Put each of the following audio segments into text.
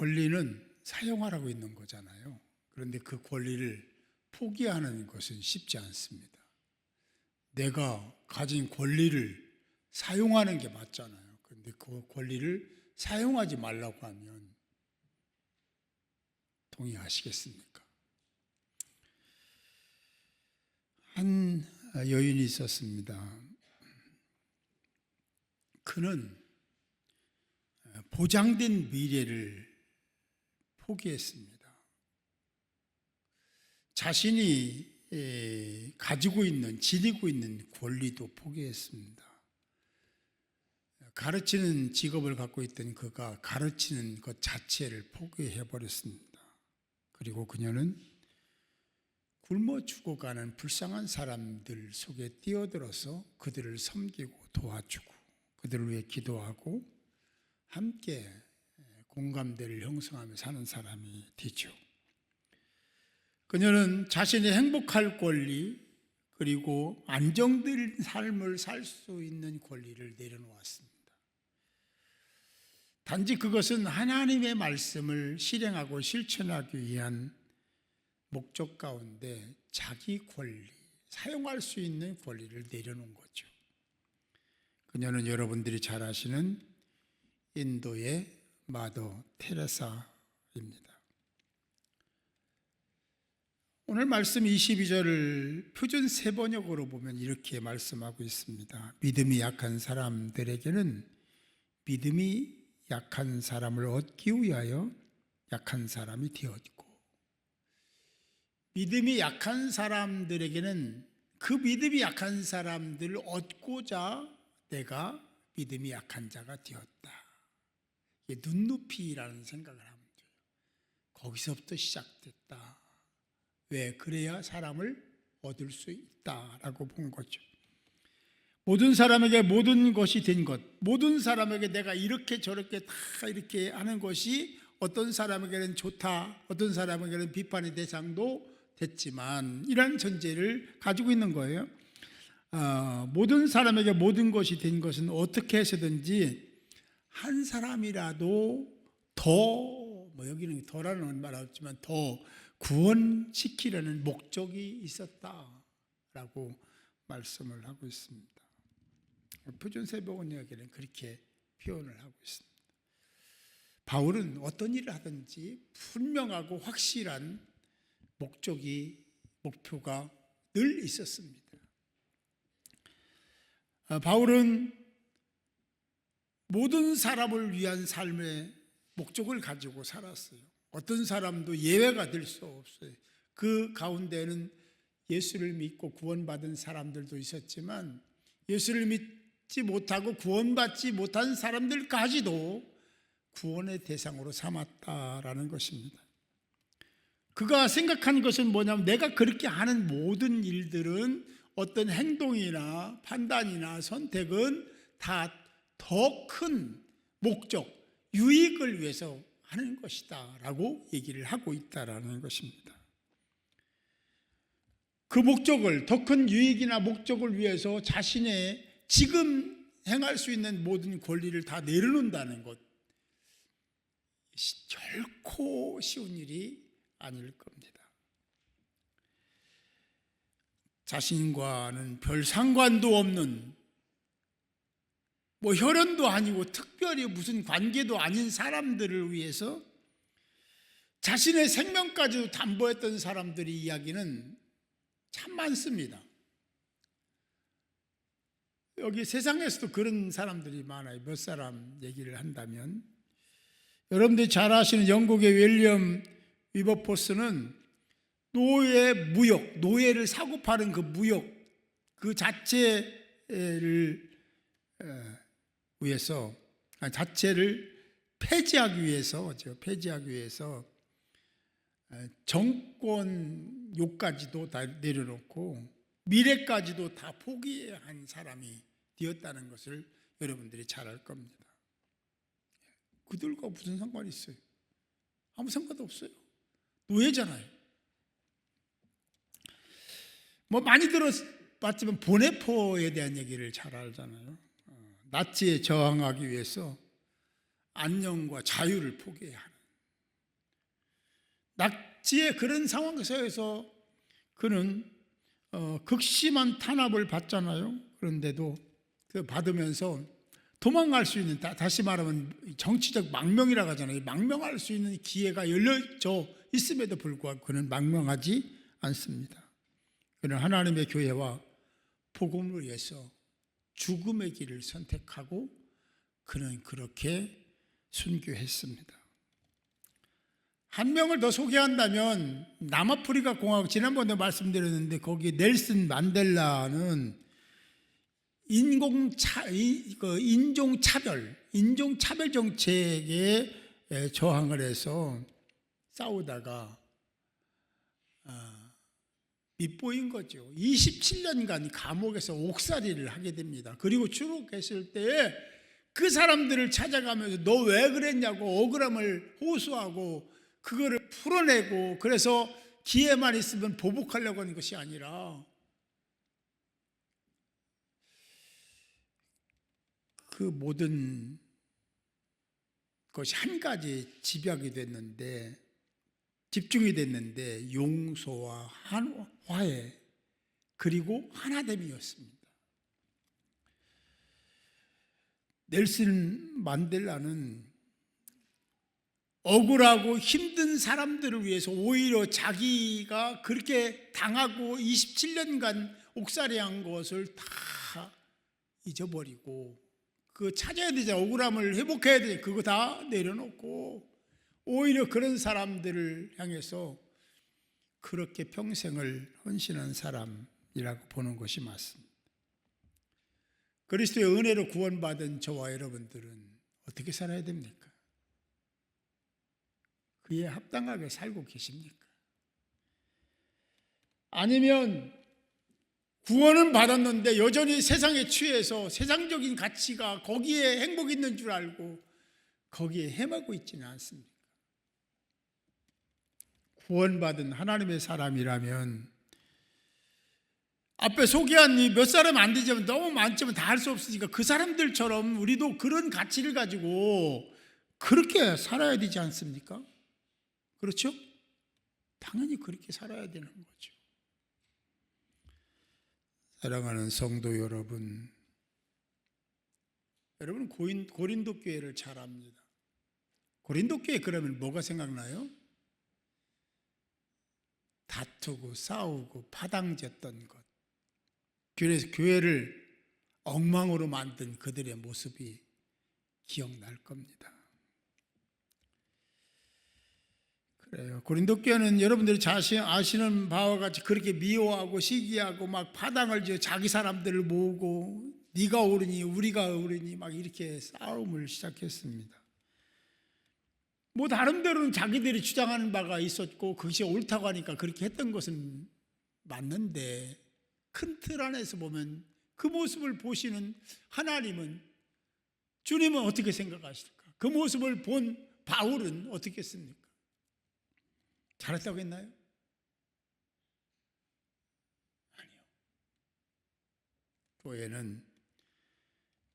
권리는 사용하라고 있는 거잖아요. 그런데 그 권리를 포기하는 것은 쉽지 않습니다. 내가 가진 권리를 사용하는 게 맞잖아요. 그런데 그 권리를 사용하지 말라고 하면 동의하시겠습니까? 한 여인이 있었습니다. 그는 보장된 미래를 포기했습니다. 자신이 가지고 있는, 지니고 있는 권리도 포기했습니다. 가르치는 직업을 갖고 있던 그가 가르치는 것 자체를 포기해버렸습니다. 그리고 그녀는 굶어 죽어가는 불쌍한 사람들 속에 뛰어들어서 그들을 섬기고 도와주고 그들을 위해 기도하고 함께 공감대를 형성하며 사는 사람이 되죠. 그녀는 자신이 행복할 권리 그리고 안정된 삶을 살 수 있는 권리를 내려놓았습니다. 단지 그것은 하나님의 말씀을 실행하고 실천하기 위한 목적 가운데 자기 권리, 사용할 수 있는 권리를 내려놓은 거죠. 그녀는 여러분들이 잘 아시는 인도의 마더 테레사입니다. 오늘 말씀 22절을 표준 세번역으로 보면 이렇게 말씀하고 있습니다. 믿음이 약한 사람들에게는 믿음이 약한 사람을 얻기 위하여 약한 사람이 되었고, 믿음이 약한 사람들에게는 그 믿음이 약한 사람들을 얻고자 내가 믿음이 약한 자가 되었다. 이게 눈높이라는 생각을 하면 돼요. 거기서부터 시작됐다. 왜? 그래야 사람을 얻을 수 있다라고 본 거죠. 모든 사람에게 모든 것이 된 것, 모든 사람에게 내가 이렇게 저렇게 다 이렇게 하는 것이 어떤 사람에게는 좋다, 어떤 사람에게는 비판의 대상도 됐지만 이런 전제를 가지고 있는 거예요. 모든 사람에게 모든 것이 된 것은 어떻게 해서든지 한 사람이라도 더, 여기는 더라는 말 없지만 더 구원시키려는 목적이 있었다라고 말씀을 하고 있습니다. 표준세번역에는 그렇게 표현을 하고 있습니다. 바울은 어떤 일을 하든지 분명하고 확실한 목표가 늘 있었습니다. 바울은 모든 사람을 위한 삶의 목적을 가지고 살았어요. 어떤 사람도 예외가 될 수 없어요. 그 가운데는 예수를 믿고 구원받은 사람들도 있었지만 예수를 믿지 못하고 구원받지 못한 사람들까지도 구원의 대상으로 삼았다라는 것입니다. 그가 생각한 것은 뭐냐면 내가 그렇게 하는 모든 일들은 어떤 행동이나 판단이나 선택은 다 더 큰 목적, 유익을 위해서 하는 것이다 라고 얘기를 하고 있다라는 것입니다. 그 목적을, 더 큰 유익이나 목적을 위해서 자신의 지금 행할 수 있는 모든 권리를 다 내려놓는다는 것, 결코 쉬운 일이 아닐 겁니다. 자신과는 별 상관도 없는, 혈연도 아니고 특별히 무슨 관계도 아닌 사람들을 위해서 자신의 생명까지도 담보했던 사람들의 이야기는 참 많습니다. 여기 세상에서도 그런 사람들이 많아요. 몇 사람 얘기를 한다면, 여러분들이 잘 아시는 영국의 윌리엄 위버포스는 노예를 사고 파는 그 무역 그 자체를 위해서, 자체를 폐지하기 위해서 정권욕까지도 다 내려놓고 미래까지도 다 포기한 사람이 되었다는 것을 여러분들이 잘 알 겁니다. 그들과 무슨 상관이 있어요? 아무 상관도 없어요. 노예잖아요. 많이 들어봤지만 보네포에 대한 얘기를 잘 알잖아요. 나치에 저항하기 위해서 안녕과 자유를 포기해야 하는, 낙지의 그런 상황에서 그는 극심한 탄압을 받잖아요. 그런데도 그 받으면서 도망갈 수 있는, 다시 말하면 정치적 망명이라고 하잖아요. 망명할 수 있는 기회가 열려져 있음에도 불구하고 그는 망명하지 않습니다. 그는 하나님의 교회와 복음을 위해서 죽음의 길을 선택하고 그는 그렇게 순교했습니다. 한 명을 더 소개한다면 남아프리카 공화국, 지난번에 말씀드렸는데 거기 넬슨 만델라는 인종차별 정책에 저항을 해서 싸우다가 밉보인 거죠. 27년간 감옥에서 옥살이를 하게 됩니다. 그리고 추록했을 때에 그 사람들을 찾아가면서 너 왜 그랬냐고 억울함을 호소하고 그거를 풀어내고, 그래서 기회만 있으면 보복하려고 하는 것이 아니라 그 모든 것이 한 가지 집약이 됐는데, 집중이 됐는데 용서와 화해 그리고 하나됨이었습니다. 넬슨 만델라는 억울하고 힘든 사람들을 위해서 오히려 자기가 그렇게 당하고 27년간 옥살이한 것을 다 잊어버리고, 그 찾아야 되잖아. 억울함을 회복해야 돼. 그거 다 내려놓고 오히려 그런 사람들을 향해서 그렇게 평생을 헌신한 사람이라고 보는 것이 맞습니다. 그리스도의 은혜로 구원받은 저와 여러분들은 어떻게 살아야 됩니까? 그에 합당하게 살고 계십니까? 아니면 구원은 받았는데 여전히 세상에 취해서 세상적인 가치가 거기에 행복이 있는 줄 알고 거기에 헤매고 있지는 않습니까? 구원받은 하나님의 사람이라면 앞에 소개한 이 몇 사람 안 되지만 너무 많지만 다 할 수 없으니까 그 사람들처럼 우리도 그런 가치를 가지고 그렇게 살아야 되지 않습니까? 그렇죠? 당연히 그렇게 살아야 되는 거죠. 사랑하는 성도 여러분, 여러분 고린도 교회를 잘 압니다. 고린도 교회 그러면 뭐가 생각나요? 다투고 싸우고 파당졌던 것, 그래서 교회를 엉망으로 만든 그들의 모습이 기억날 겁니다. 그래요. 고린도 교회는 여러분들이 아시는 바와 같이 그렇게 미워하고 시기하고 막 파당을 지어 자기 사람들을 모으고 네가 옳으니 우리가 옳으니 막 이렇게 싸움을 시작했습니다. 뭐 다른 데로는 자기들이 주장하는 바가 있었고 그것이 옳다고 하니까 그렇게 했던 것은 맞는데, 큰 틀 안에서 보면 그 모습을 보시는 하나님은, 주님은 어떻게 생각하실까? 그 모습을 본 바울은 어떻게 했습니까? 잘했다고 했나요? 아니요. 교회는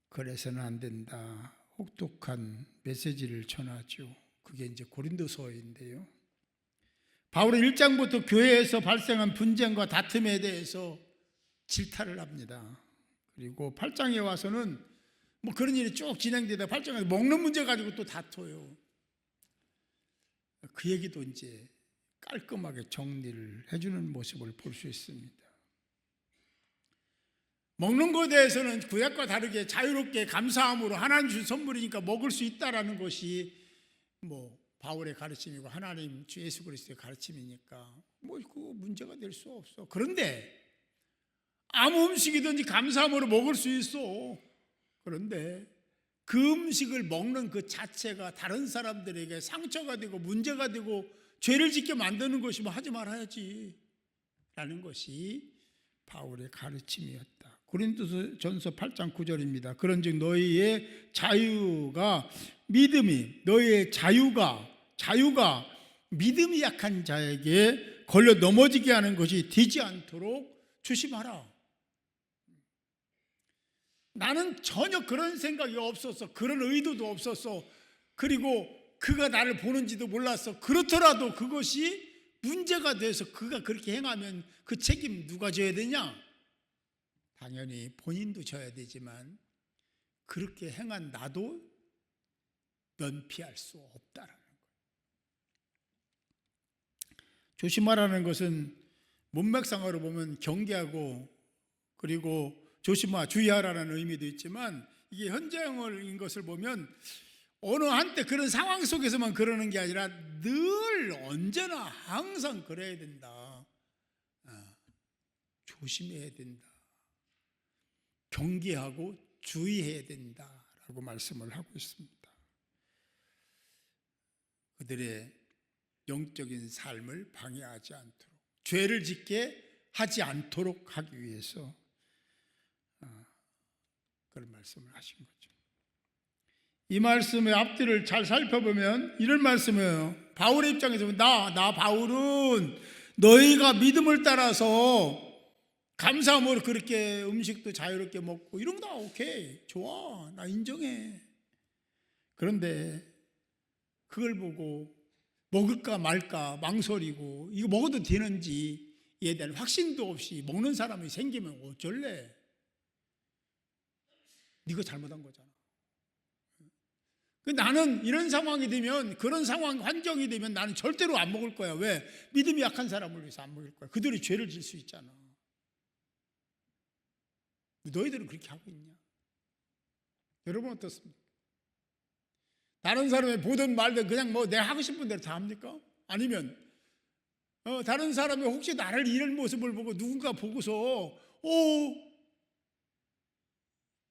그래서는 안 된다, 혹독한 메시지를 전하죠. 그게 이제 고린도서인데요. 바울은 1장부터 교회에서 발생한 분쟁과 다툼에 대해서 질타를 합니다. 그리고 8장에 와서는 뭐 그런 일이 쭉 진행되다 8장에 먹는 문제 가지고 또 다퉈요. 그 얘기도 이제 깔끔하게 정리를 해주는 모습을 볼 수 있습니다. 먹는 것에 대해서는 구약과 다르게 자유롭게 감사함으로 하나님 주신 선물이니까 먹을 수 있다라는 것이 뭐 바울의 가르침이고 하나님 주 예수 그리스도의 가르침이니까 뭐 그 문제가 될 수 없어. 그런데 아무 음식이든지 감사함으로 먹을 수 있어. 그런데 그 음식을 먹는 그 자체가 다른 사람들에게 상처가 되고 문제가 되고 죄를 짓게 만드는 것이면 하지 말아야지 라는 것이 바울의 가르침이었다. 고린도전서 8장 9절입니다. 그런즉 너희의 자유가 믿음이 약한 자에게 걸려 넘어지게 하는 것이 되지 않도록 조심하라. 나는 전혀 그런 생각이 없었어. 그런 의도도 없었어. 그리고 그가 나를 보는지도 몰랐어. 그렇더라도 그것이 문제가 돼서 그가 그렇게 행하면 그 책임 누가 져야 되냐? 당연히 본인도 져야 되지만 그렇게 행한 나도 면피할 수 없다라는 거예요. 조심하라는 것은 문맥상으로 보면 경계하고 그리고 주의하라는 의미도 있지만 이게 현재형인 것을 보면 어느 한때 그런 상황 속에서만 그러는 게 아니라 늘 언제나 항상 그래야 된다. 조심해야 된다. 경계하고 주의해야 된다라고 말씀을 하고 있습니다. 그들의 영적인 삶을 방해하지 않도록, 죄를 짓게 하지 않도록 하기 위해서 그런 말씀을 하신 거죠. 이 말씀의 앞뒤를 잘 살펴보면 이런 말씀이에요. 바울의 입장에서 보면 나 바울은 너희가 믿음을 따라서 감사함으로 그렇게 음식도 자유롭게 먹고 이런 거 다 오케이, 좋아, 나 인정해. 그런데 그걸 보고 먹을까 말까 망설이고 이거 먹어도 되는지에 대한 확신도 없이 먹는 사람이 생기면 어쩔래? 네가 잘못한 거잖아. 나는 이런 상황이 되면, 그런 상황 환경이 되면 나는 절대로 안 먹을 거야. 왜? 믿음이 약한 사람을 위해서 안 먹을 거야. 그들이 죄를 질 수 있잖아. 너희들은 그렇게 하고 있냐? 여러분 어떻습니까? 다른 사람이 보든 말든 그냥 뭐 내가 하고 싶은 대로 다 합니까? 아니면 다른 사람이 혹시 나를 이런 모습을 보고 누군가 보고서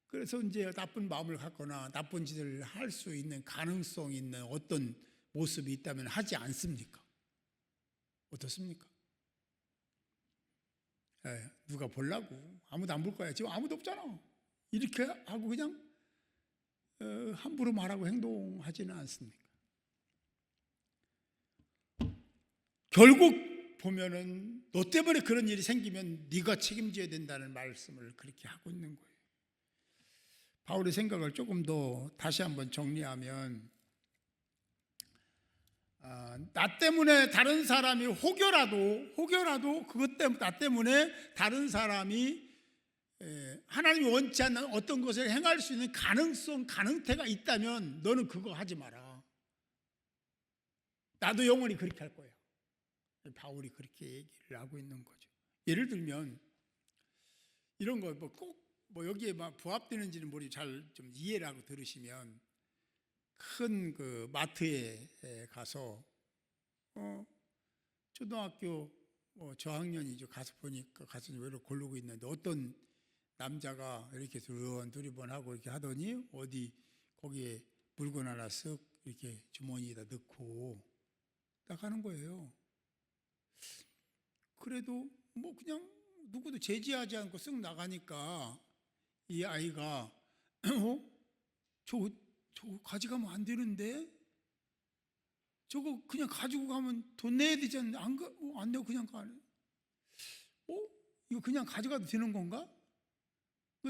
그래서 이제 나쁜 마음을 갖거나 나쁜 짓을 할 수 있는 가능성 있는 어떤 모습이 있다면 하지 않습니까? 어떻습니까? 누가 보려고? 아무도 안 볼 거야. 지금 아무도 없잖아. 이렇게 하고 그냥 함부로 말하고 행동하지는 않습니까? 결국 보면은 너 때문에 그런 일이 생기면 네가 책임져야 된다는 말씀을 그렇게 하고 있는 거예요. 바울의 생각을 조금 더 다시 한번 정리하면 나 때문에 다른 사람이 혹여라도 그것 때문에 나 때문에 다른 사람이 하나님이 원치 않는 어떤 것을 행할 수 있는 가능태가 있다면 너는 그거 하지 마라. 나도 영원히 그렇게 할 거야. 바울이 그렇게 얘기를 하고 있는 거죠. 예를 들면 이런 거 꼭 여기에 막 부합되는지는 모르지 잘 좀 이해를 하고 들으시면 큰 그 마트에 가서 초등학교 저학년이죠. 가서 보니까 가서 이렇게 고르고 있는데 어떤 남자가 이렇게 두리번하고 이렇게 하더니 어디 거기에 물건 하나 쓱 이렇게 주머니에다 넣고 딱 하는 거예요. 그래도 뭐 그냥 누구도 제지하지 않고 쓱 나가니까 이 아이가 저거 가져가면 안 되는데 저거 그냥 가지고 가면 돈 내야 되지 않나? 안 내고 그냥 가네. 이거 그냥 가져가도 되는 건가?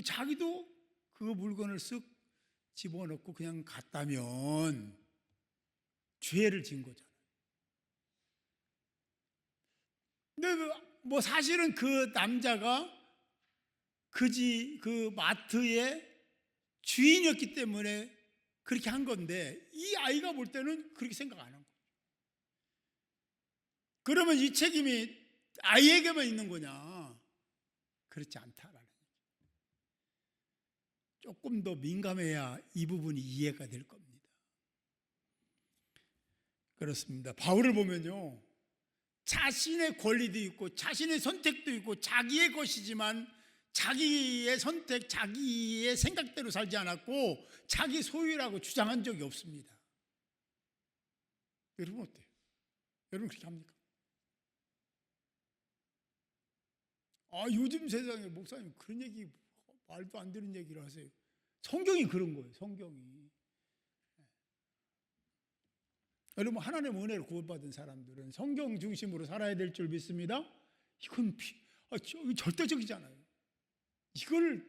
자기도 그 물건을 쓱 집어넣고 그냥 갔다면 죄를 진 거잖아요. 근데 뭐 사실은 그 남자가 그 마트의 주인이었기 때문에 그렇게 한 건데 이 아이가 볼 때는 그렇게 생각 안 한 거예요. 그러면 이 책임이 아이에게만 있는 거냐? 그렇지 않다라는 얘기죠. 조금 더 민감해야 이 부분이 이해가 될 겁니다. 그렇습니다. 바울을 보면요, 자신의 권리도 있고 자신의 선택도 있고 자기의 것이지만 자기의 선택, 자기의 생각대로 살지 않았고 자기 소유라고 주장한 적이 없습니다. 여러분 어때요? 여러분 그렇게 합니까? 요즘 세상에 목사님 그런 얘기 말도 안 되는 얘기를 하세요. 성경이 그런 거예요. 성경이. 여러분 하나님의 은혜를 구원받은 사람들은 성경 중심으로 살아야 될 줄 믿습니다. 이건 절대적이잖아요. 이걸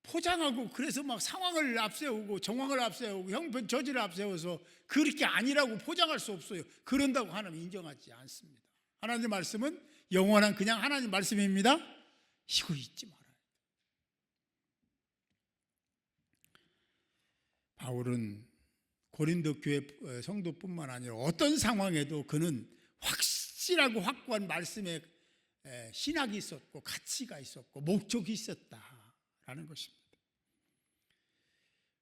포장하고 그래서 막 상황을 앞세우고 정황을 앞세우고 형편 저지를 앞세워서 그렇게 아니라고 포장할 수 없어요. 그런다고 하나님 인정하지 않습니다. 하나님 말씀은 영원한 그냥 하나님 말씀입니다. 이거 잊지 말아요. 바울은 고린도 교회 성도뿐만 아니라 어떤 상황에도 그는 확실하고 확고한 말씀에 신학이 있었고 가치가 있었고 목적이 있었다라는 것입니다.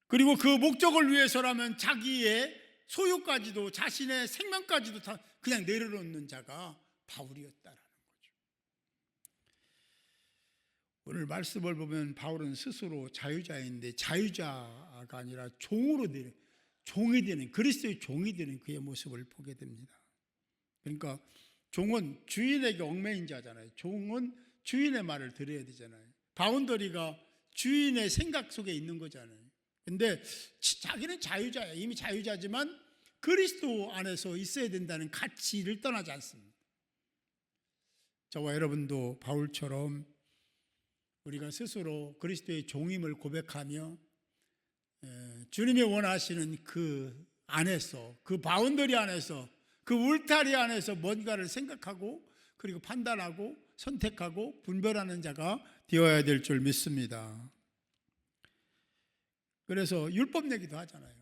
그리고 그 목적을 위해서라면 자기의 소유까지도 자신의 생명까지도 다 그냥 내려놓는 자가 바울이었다라는 거죠. 오늘 말씀을 보면 바울은 스스로 자유자인데 자유자가 아니라 종이 되는 그리스도의 종이 되는 그의 모습을 보게 됩니다. 그러니까 종은 주인에게 얽매인 자잖아요. 종은 주인의 말을 들어야 되잖아요. 바운더리가 주인의 생각 속에 있는 거잖아요. 근데 자기는 자유자예요. 이미 자유자지만 그리스도 안에서 있어야 된다는 가치를 떠나지 않습니다. 저와 여러분도 바울처럼 우리가 스스로 그리스도의 종임을 고백하며 주님이 원하시는 그 안에서, 그 바운더리 안에서, 그 울타리 안에서 뭔가를 생각하고 그리고 판단하고 선택하고 분별하는 자가 되어야 될 줄 믿습니다. 그래서 율법 얘기도 하잖아요.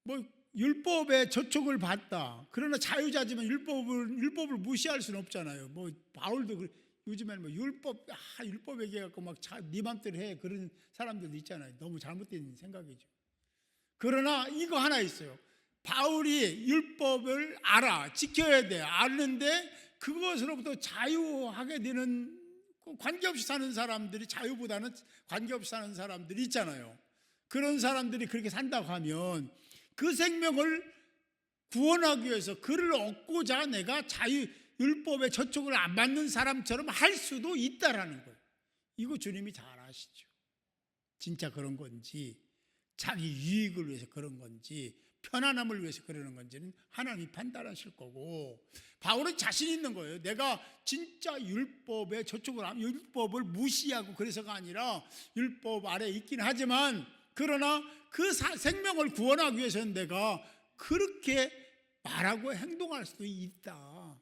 뭐 율법에 저촉을 받다. 그러나 자유자지만 율법을 무시할 수는 없잖아요. 뭐 바울도 요즘에는 뭐 율법 얘기해갖고 막 네 맘대로 해 그런 사람들도 있잖아요. 너무 잘못된 생각이죠. 그러나 이거 하나 있어요. 바울이 율법을 지켜야 돼. 아는데 그것으로부터 자유하게 되는 관계없이 사는 사람들이 자유보다는 관계없이 사는 사람들이 있잖아요. 그런 사람들이 그렇게 산다고 하면 그 생명을 구원하기 위해서 그를 얻고자 내가 율법의 저촉을 안 받는 사람처럼 할 수도 있다라는 거예요. 이거 주님이 잘 아시죠. 진짜 그런 건지 자기 유익을 위해서 그런 건지 편안함을 위해서 그러는 건지는 하나님이 판단하실 거고, 바울은 자신 있는 거예요. 내가 진짜 율법에 저촉을 하면 율법을 무시하고 그래서가 아니라 율법 아래 있긴 하지만 그러나 그 생명을 구원하기 위해서는 내가 그렇게 말하고 행동할 수도 있다.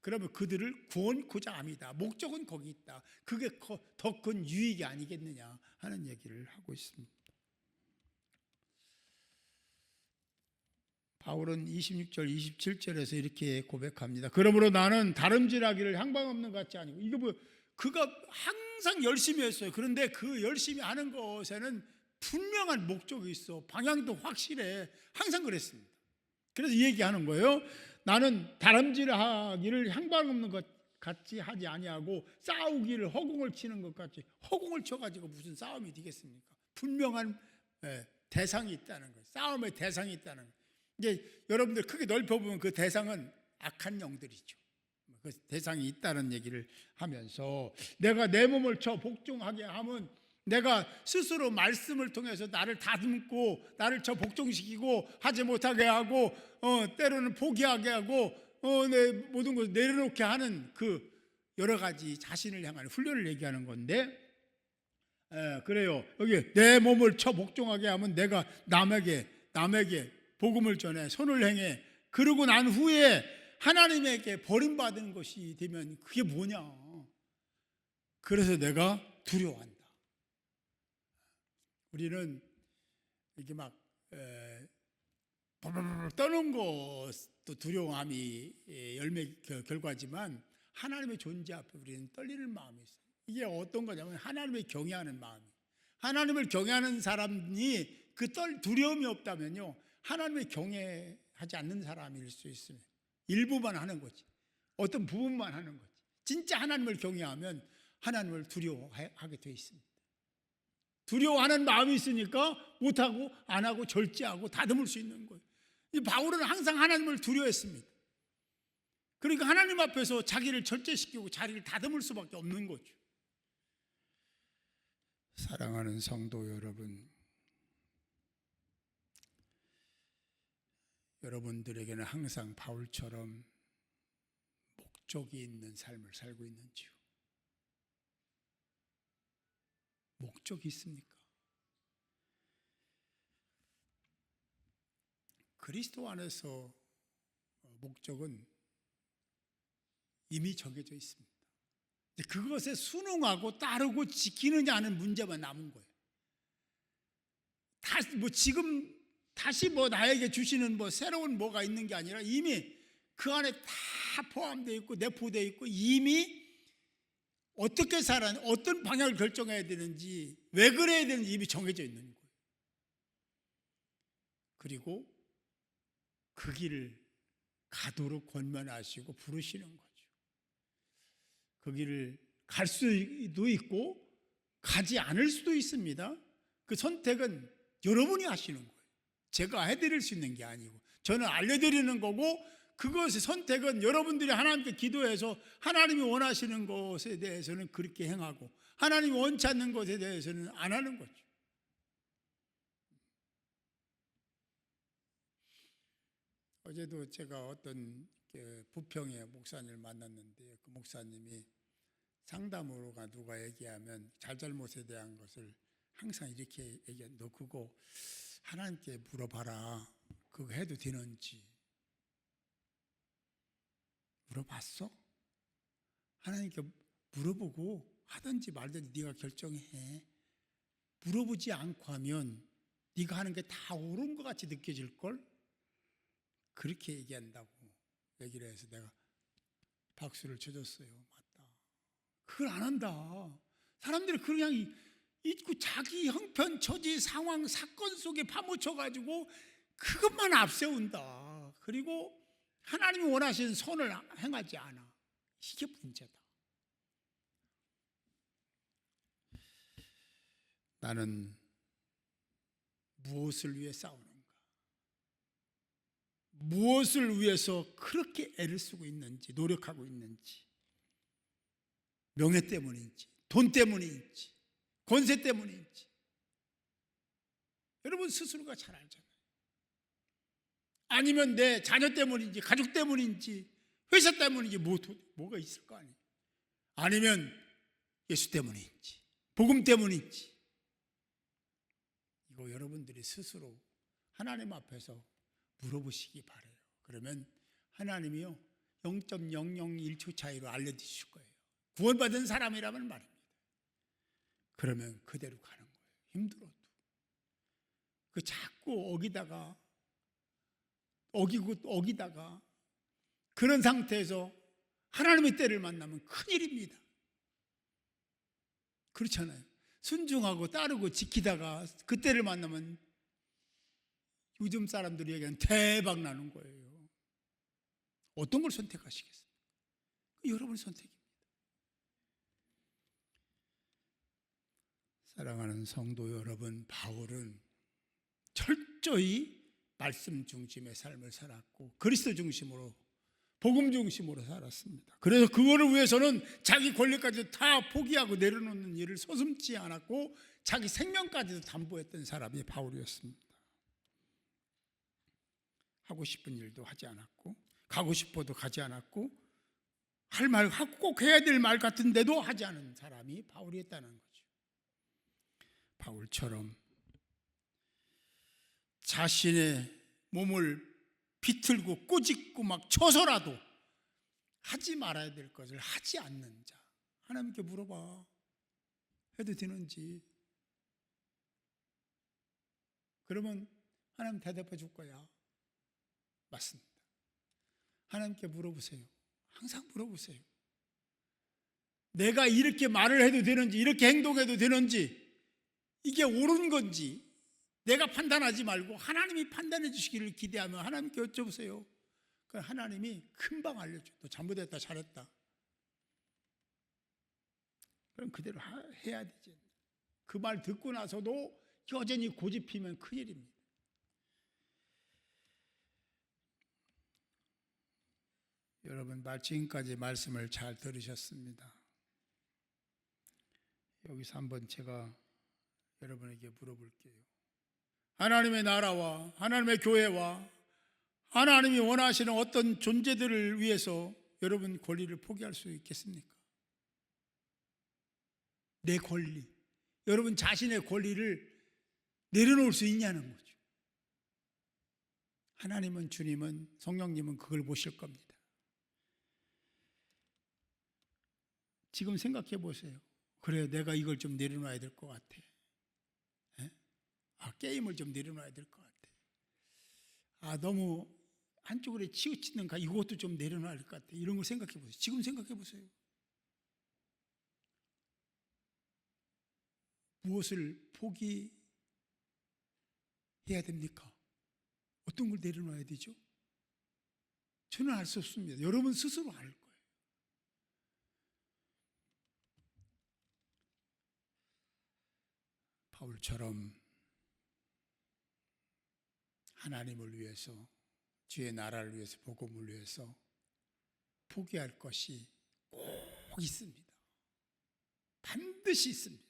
그러면 그들을 구원코자 합니다. 목적은 거기 있다. 그게 더 큰 유익이 아니겠느냐 하는 얘기를 하고 있습니다. 바울은 26절 27절에서 이렇게 고백합니다. 그러므로 나는 다름질하기를 향방 없는 것 같지 아니고, 이거 뭐 그가 항상 열심히 했어요. 그런데 그 열심히 하는 것에는 분명한 목적이 있어. 방향도 확실해. 항상 그랬습니다. 그래서 이 얘기하는 거예요. 나는 다름질하기를 향방 없는 것 같이 하지 아니하고 싸우기를 허공을 치는 것 같이. 허공을 쳐가지고 무슨 싸움이 되겠습니까? 분명한 대상이 있다는 거예요. 싸움의 대상이 있다는 거예요. 이제 여러분들 크게 넓혀보면 그 대상은 악한 영들이죠. 그 대상이 있다는 얘기를 하면서 내가 내 몸을 쳐 복종하게 하면 내가 스스로 말씀을 통해서 나를 다듬고 나를 쳐 복종시키고 하지 못하게 하고 때로는 포기하게 하고 내 모든 것을 내려놓게 하는 그 여러 가지 자신을 향한 훈련을 얘기하는 건데, 그래요. 여기 내 몸을 쳐 복종하게 하면 내가 남에게 복음을 전해 선을 행해. 그러고 난 후에 하나님에게 버림받은 것이 되면 그게 뭐냐. 그래서 내가 두려워한다. 우리는 이렇게 막 떠는 것도 두려움이 열매 결과지만 하나님의 존재 앞에 우리는 떨리는 마음이 있어요. 이게 어떤 거냐면 하나님을 경외하는 마음이. 하나님을 경외하는 사람이 그 두려움이 없다면요, 하나님을 경외하지 않는 사람일 수 있습니다. 일부만 하는 거지. 어떤 부분만 하는 거지. 진짜 하나님을 경외하면 하나님을 두려워하게 돼 있습니다. 두려워하는 마음이 있으니까 못하고 안 하고 절제하고 다듬을 수 있는 거예요. 이 바울은 항상 하나님을 두려워했습니다. 그러니까 하나님 앞에서 자기를 절제시키고 자기를 다듬을 수밖에 없는 거죠. 사랑하는 성도 여러분, 여러분들에게는 항상 바울처럼 목적이 있는 삶을 살고 있는지요? 목적이 있습니까? 그리스도 안에서 목적은 이미 정해져 있습니다. 그것에 순응하고 따르고 지키느냐 하는 문제만 남은 거예요. 다시 나에게 주시는 새로운 뭐가 있는 게 아니라 이미 그 안에 다 포함되어 있고 내포되어 있고 이미 어떻게 살아, 어떤 방향을 결정해야 되는지, 왜 그래야 되는지 이미 정해져 있는 거예요. 그리고 그 길을 가도록 권면하시고 부르시는 거죠. 그 길을 갈 수도 있고 가지 않을 수도 있습니다. 그 선택은 여러분이 하시는 거예요. 제가 해드릴 수 있는 게 아니고 저는 알려드리는 거고, 그것의 선택은 여러분들이 하나님께 기도해서 하나님이 원하시는 것에 대해서는 그렇게 행하고 하나님이 원치 않는 것에 대해서는 안 하는 거죠. 어제도 제가 어떤 부평의 목사님을 만났는데 그 목사님이 상담으로가 누가 얘기하면 잘잘못에 대한 것을 항상 이렇게 얘기해. 너 그거 하나님께 물어봐라. 그거 해도 되는지. 물어봤어? 하나님께 물어보고 하든지 말든지 네가 결정해. 물어보지 않고 하면 네가 하는 게 다 옳은 것 같이 느껴질걸? 그렇게 얘기한다고 얘기를 해서 내가 박수를 쳐줬어요. 맞다. 그걸 안 한다. 사람들이 그냥 있고 자기 형편, 처지, 상황, 사건 속에 파묻혀가지고 그것만 앞세운다. 그리고 하나님이 원하시는 선을 행하지 않아. 이게 문제다. 나는 무엇을 위해 싸우는가? 무엇을 위해서 그렇게 애를 쓰고 있는지, 노력하고 있는지, 명예 때문인지, 돈 때문인지, 권세 때문인지, 여러분 스스로가 잘 알잖아요. 아니면 내 자녀 때문인지, 가족 때문인지, 회사 때문인지 뭐가 있을 거 아니에요. 아니면 예수 때문인지, 복음 때문인지, 이거 여러분들이 스스로 하나님 앞에서 물어보시기 바라요. 그러면 하나님이요 0.001초 차이로 알려주실 거예요. 구원받은 사람이라면 말입니다. 그러면 그대로 가는 거예요. 힘들어도. 그 자꾸 어기다가 그런 상태에서 하나님의 때를 만나면 큰일입니다. 그렇잖아요. 순종하고 따르고 지키다가 그 때를 만나면 요즘 사람들이 얘기하는 대박 나는 거예요. 어떤 걸 선택하시겠습니까? 여러분의 선택입니다. 사랑하는 성도 여러분, 바울은 철저히 말씀 중심의 삶을 살았고 그리스도 중심으로, 복음 중심으로 살았습니다. 그래서 그거를 위해서는 자기 권리까지 다 포기하고 내려놓는 일을 서슴지 않았고 자기 생명까지도 담보했던 사람이 바울이었습니다. 하고 싶은 일도 하지 않았고, 가고 싶어도 가지 않았고, 할 말 하고 꼭 해야 될 말 같은데도 하지 않은 사람이 바울이었다는 거죠. 바울처럼 자신의 몸을 비틀고 꾸짖고 막 쳐서라도 하지 말아야 될 것을 하지 않는 자, 하나님께 물어봐. 해도 되는지. 그러면 하나님 대답해 줄 거야. 맞습니다. 하나님께 물어보세요. 항상 물어보세요. 내가 이렇게 말을 해도 되는지, 이렇게 행동해도 되는지, 이게 옳은 건지 내가 판단하지 말고 하나님이 판단해 주시기를 기대하며 하나님께 여쭤보세요. 그럼 하나님이 금방 알려줘요. 너 잘못했다, 잘했다. 그럼 그대로 해야 되지. 그 말 듣고 나서도 여전히 고집피면 큰일입니다. 여러분, 지금까지 말씀을 잘 들으셨습니다. 여기서 한번 제가 여러분에게 물어볼게요. 하나님의 나라와 하나님의 교회와 하나님이 원하시는 어떤 존재들을 위해서 여러분 권리를 포기할 수 있겠습니까? 내 권리, 여러분 자신의 권리를 내려놓을 수 있냐는 거죠. 하나님은, 주님은, 성령님은 그걸 보실 겁니다. 지금 생각해 보세요. 그래, 내가 이걸 좀 내려놔야 될 것 같아. 게임을 좀 내려놔야 될 것 같아. 너무 한쪽으로 치우치는가, 이것도 좀 내려놔야 될 것 같아. 이런 걸 생각해 보세요. 지금 생각해 보세요. 무엇을 포기해야 됩니까? 어떤 걸 내려놔야 되죠? 저는 알 수 없습니다. 여러분 스스로 알 거예요. 바울처럼 하나님을 위해서, 주의 나라를 위해서, 복음을 위해서 포기할 것이 꼭 있습니다. 반드시 있습니다.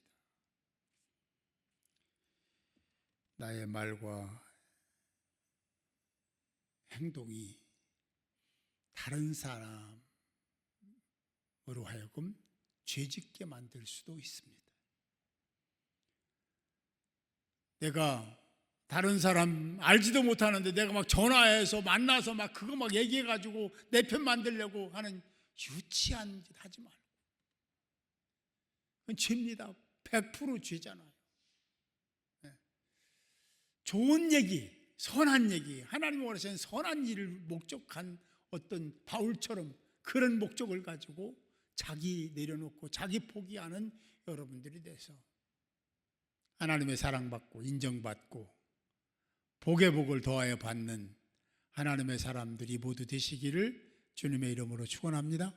나의 말과 행동이 다른 사람으로 하여금 죄짓게 만들 수도 있습니다. 내가 다른 사람 알지도 못하는데 내가 막 전화해서 만나서 막 그거 막 얘기해가지고 내 편 만들려고 하는 유치한 짓 하지 말고. 그건 죄입니다. 100% 죄잖아요. 좋은 얘기, 선한 얘기, 하나님이 원하시는 선한 일을 목적한 어떤 바울처럼 그런 목적을 가지고 자기 내려놓고 자기 포기하는 여러분들이 돼서 하나님의 사랑받고 인정받고 복의 복을 더하여 받는 하나님의 사람들이 모두 되시기를 주님의 이름으로 축원합니다.